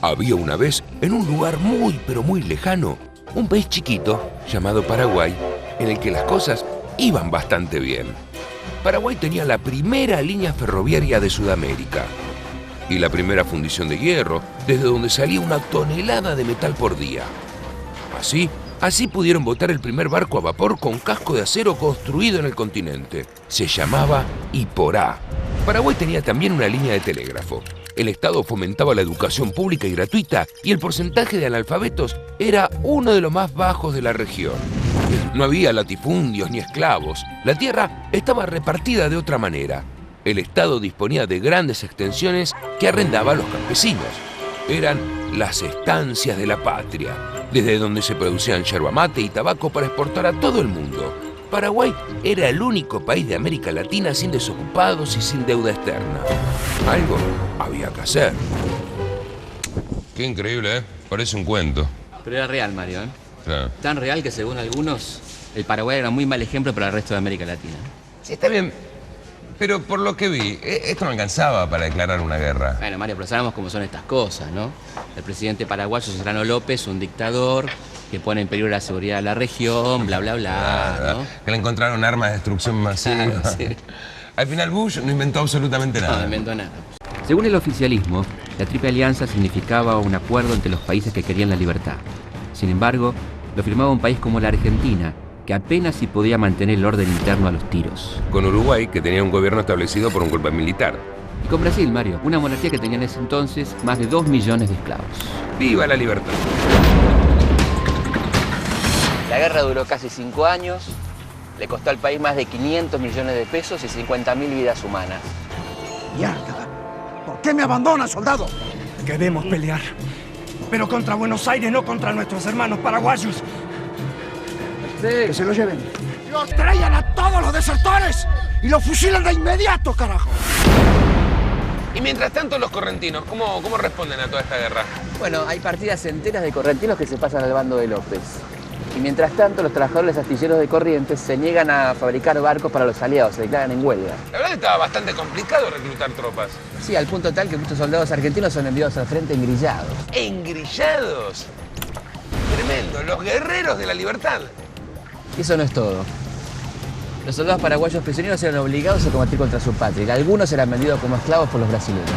Había una vez, en un lugar muy pero muy lejano, un país chiquito llamado Paraguay, en el que las cosas iban bastante bien. Paraguay tenía la primera línea ferroviaria de Sudamérica y la primera fundición de hierro, desde donde salía una tonelada de metal por día. Así pudieron botar el primer barco a vapor con casco de acero construido en el continente. Se llamaba Iporá. Paraguay tenía también una línea de telégrafo. El Estado fomentaba la educación pública y gratuita y el porcentaje de analfabetos era uno de los más bajos de la región. No había latifundios ni esclavos. La tierra estaba repartida de otra manera. El Estado disponía de grandes extensiones que arrendaba a los campesinos. Eran las estancias de la patria, desde donde se producían yerba mate y tabaco para exportar a todo el mundo. Paraguay era el único país de América Latina sin desocupados y sin deuda externa. Algo había que hacer. Qué increíble, ¿eh? Parece un cuento. Pero era real, Mario, ¿eh? Claro. Tan real que según algunos, el Paraguay era un muy mal ejemplo para el resto de América Latina. Sí, está bien. Pero por lo que vi, esto no alcanzaba para declarar una guerra. Bueno, Mario, pero sabemos cómo son estas cosas, ¿no? El presidente paraguayo, Serrano López, un dictador que pone en peligro la seguridad de la región, bla, bla, bla, ¿no? Que le encontraron armas de destrucción masiva. Claro, sí. Al final Bush no inventó absolutamente nada. No inventó nada. Según el oficialismo, la Triple Alianza significaba un acuerdo entre los países que querían la libertad. Sin embargo, lo firmaba un país como la Argentina, que apenas si podía mantener el orden interno a los tiros. Con Uruguay, que tenía un gobierno establecido por un golpe militar. Y con Brasil, Mario, una monarquía que tenía en ese entonces más de 2 millones de esclavos. ¡Viva la libertad! La guerra duró casi 5 años, le costó al país más de 500 millones de pesos y 50.000 vidas humanas. ¡Mierda! ¿Por qué me abandonan, soldado? Queremos pelear, pero contra Buenos Aires, no contra nuestros hermanos paraguayos. Que se lo lleven. ¡Los traigan a todos los desertores y los fusilan de inmediato, carajo! Y mientras tanto, los correntinos, ¿cómo responden a toda esta guerra? Bueno, hay partidas enteras de correntinos que se pasan al bando de López. Y mientras tanto, los trabajadores astilleros de Corrientes se niegan a fabricar barcos para los aliados, se declaran en huelga. La verdad que estaba bastante complicado reclutar tropas. Sí, al punto tal que muchos soldados argentinos son enviados al frente engrillados. ¡Engrillados! Tremendo, los guerreros de la libertad. Y eso no es todo. Los soldados paraguayos prisioneros eran obligados a combatir contra su patria y algunos eran vendidos como esclavos por los brasileños.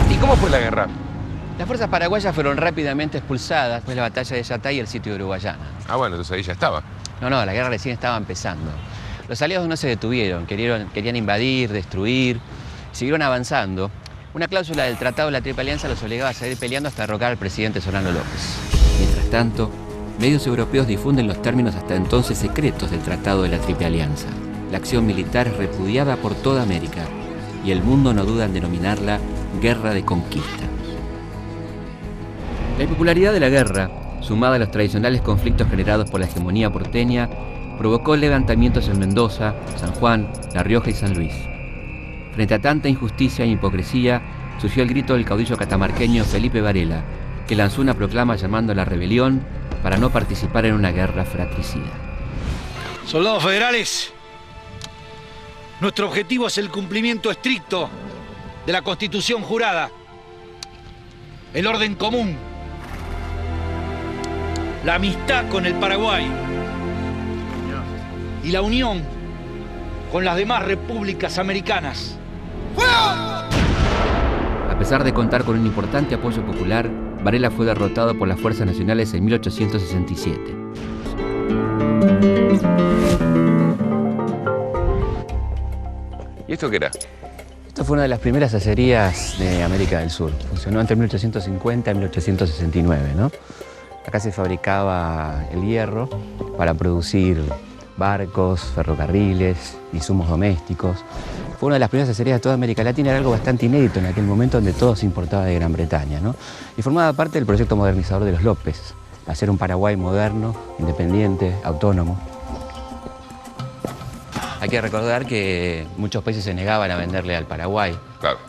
¿Y cómo fue la guerra? Las fuerzas paraguayas fueron rápidamente expulsadas después de la batalla de Yatay y el sitio de Uruguayana. Ah, bueno, entonces ahí ya estaba. No, la guerra recién estaba empezando. Los aliados no se detuvieron, querían invadir, destruir, siguieron avanzando. Una cláusula del Tratado de la Triple Alianza los obligaba a seguir peleando hasta derrocar al presidente Serrano López. Mientras tanto, medios europeos difunden los términos hasta entonces secretos del Tratado de la Triple Alianza. La acción militar es repudiada por toda América y el mundo no duda en denominarla guerra de conquista. La impopularidad de la guerra, sumada a los tradicionales conflictos generados por la hegemonía porteña, provocó levantamientos en Mendoza, San Juan, La Rioja y San Luis. Frente a tanta injusticia e hipocresía, surgió el grito del caudillo catamarqueño Felipe Varela, que lanzó una proclama llamando a la rebelión para no participar en una guerra fratricida. Soldados federales, nuestro objetivo es el cumplimiento estricto de la Constitución jurada, el orden común, la amistad con el Paraguay y la unión con las demás repúblicas americanas. A pesar de contar con un importante apoyo popular, Varela fue derrotado por las fuerzas nacionales en 1867. ¿Y esto qué era? Esto fue una de las primeras acerías de América del Sur. Funcionó entre 1850 y 1869, ¿no? Acá se fabricaba el hierro para producir barcos, ferrocarriles, insumos domésticos. Fue una de las primeras acerías de toda América Latina, era algo bastante inédito en aquel momento donde todo se importaba de Gran Bretaña, ¿no? Y formaba parte del proyecto modernizador de los López, hacer un Paraguay moderno, independiente, autónomo. Hay que recordar que muchos países se negaban a venderle al Paraguay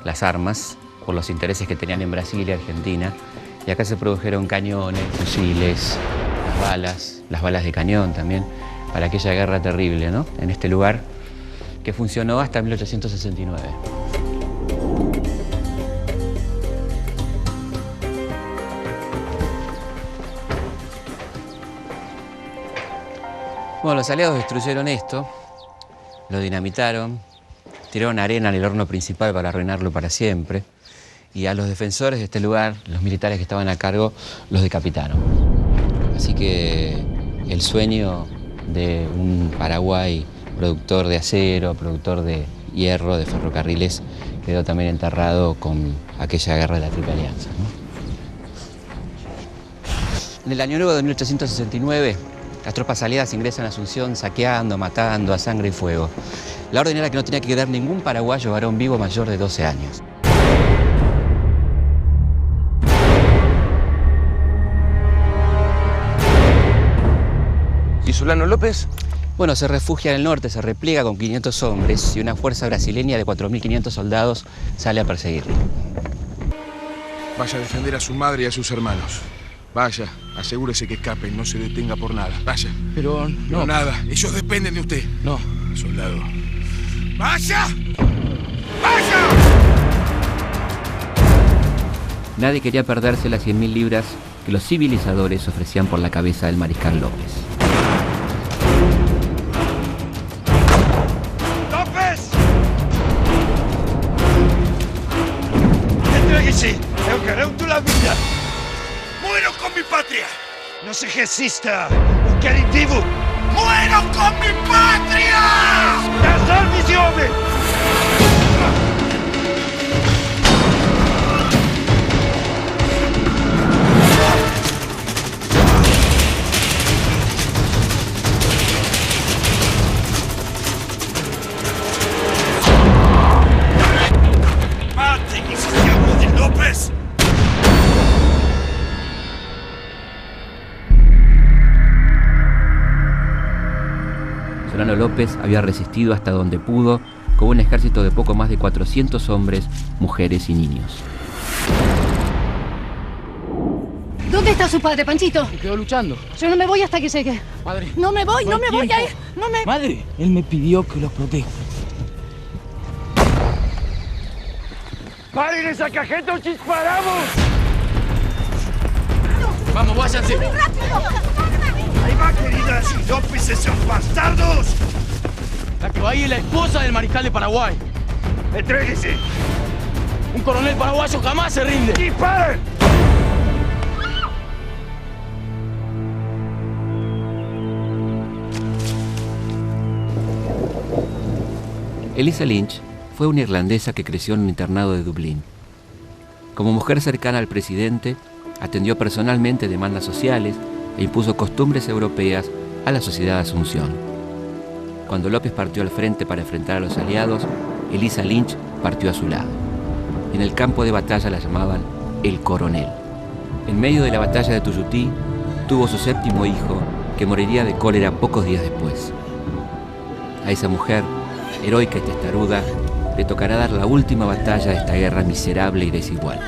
las armas por los intereses que tenían en Brasil y Argentina. Y acá se produjeron cañones, fusiles, las balas de cañón también. para aquella guerra terrible, ¿no? En este lugar que funcionó hasta 1869. Bueno, los aliados destruyeron esto, lo dinamitaron, tiraron arena en el horno principal para arruinarlo para siempre, y a los defensores de este lugar, los militares que estaban a cargo, los decapitaron. Así que el sueño de un Paraguay productor de acero, productor de hierro, de ferrocarriles, quedó también enterrado con aquella guerra de la Triple Alianza, ¿no? En el año nuevo de 1869, las tropas aliadas ingresan a Asunción saqueando, matando a sangre y fuego. La orden era que no tenía que quedar ningún paraguayo varón vivo mayor de 12 años. ¿Y Solano López? Bueno, se refugia en el norte, se repliega con 500 hombres y una fuerza brasileña de 4.500 soldados sale a perseguirlo. Vaya a defender a su madre y a sus hermanos. Vaya, asegúrese que escapen, no se detenga por nada. Vaya. Pero no. Pero nada, ellos dependen de usted. No. Soldado. ¡Vaya! ¡Vaya! Nadie quería perderse las 100.000 libras que los civilizadores ofrecían por la cabeza del mariscal López. ¡López! Entréguese, eu garanto la vida. ¡Muero con mi patria! No se resista, o querem vivo. ¡Muero con mi patria! ¡Das armas de hombre! ¡Maten ese diablo de López! Solano López había resistido hasta donde pudo con un ejército de poco más de 400 hombres, mujeres y niños. ¿Dónde está su padre, Panchito? Me quedó luchando. Yo no me voy hasta que llegue. Padre. No me voy, no me voy a ir. No me... Madre, él me pidió que los proteja. ¡Paren esa cajeta o disparamos! Vamos, váyanse. ¡Ahí va, queridas! ¡Y López, esos bastardos! La que va ahí es la esposa del mariscal de Paraguay. ¡Entréguese! Un coronel paraguayo jamás se rinde. ¡Disparen! Elisa Lynch fue una irlandesa que creció en un internado de Dublín. Como mujer cercana al presidente, atendió personalmente demandas sociales e impuso costumbres europeas a la sociedad de Asunción. Cuando López partió al frente para enfrentar a los aliados, Elisa Lynch partió a su lado. En el campo de batalla la llamaban el coronel. En medio de la batalla de Tuyutí, tuvo su 7º hijo, que moriría de cólera pocos días después. A esa mujer, heroica y testaruda, le tocará dar la última batalla de esta guerra miserable y desigual.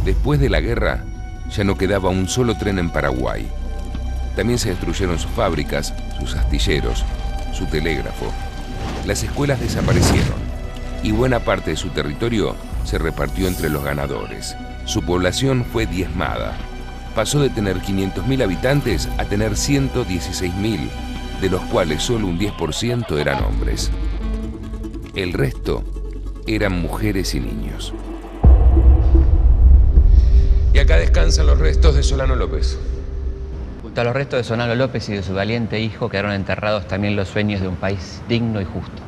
Después de la guerra, ya no quedaba un solo tren en Paraguay. También se destruyeron sus fábricas, sus astilleros, su telégrafo. Las escuelas desaparecieron y buena parte de su territorio se repartió entre los ganadores. Su población fue diezmada. Pasó de tener 500.000 habitantes a tener 116.000, de los cuales solo un 10% eran hombres. El resto eran mujeres y niños. Y acá descansan los restos de Solano López. Junto a los restos de Solano López y de su valiente hijo quedaron enterrados también los sueños de un país digno y justo.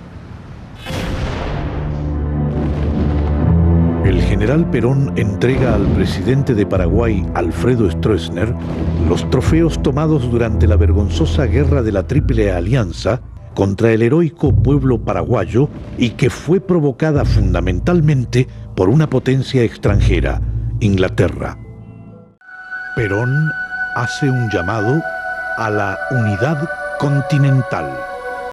El general Perón entrega al presidente de Paraguay, Alfredo Stroessner, los trofeos tomados durante la vergonzosa guerra de la Triple Alianza contra el heroico pueblo paraguayo y que fue provocada fundamentalmente por una potencia extranjera, Inglaterra. Perón hace un llamado a la unidad continental.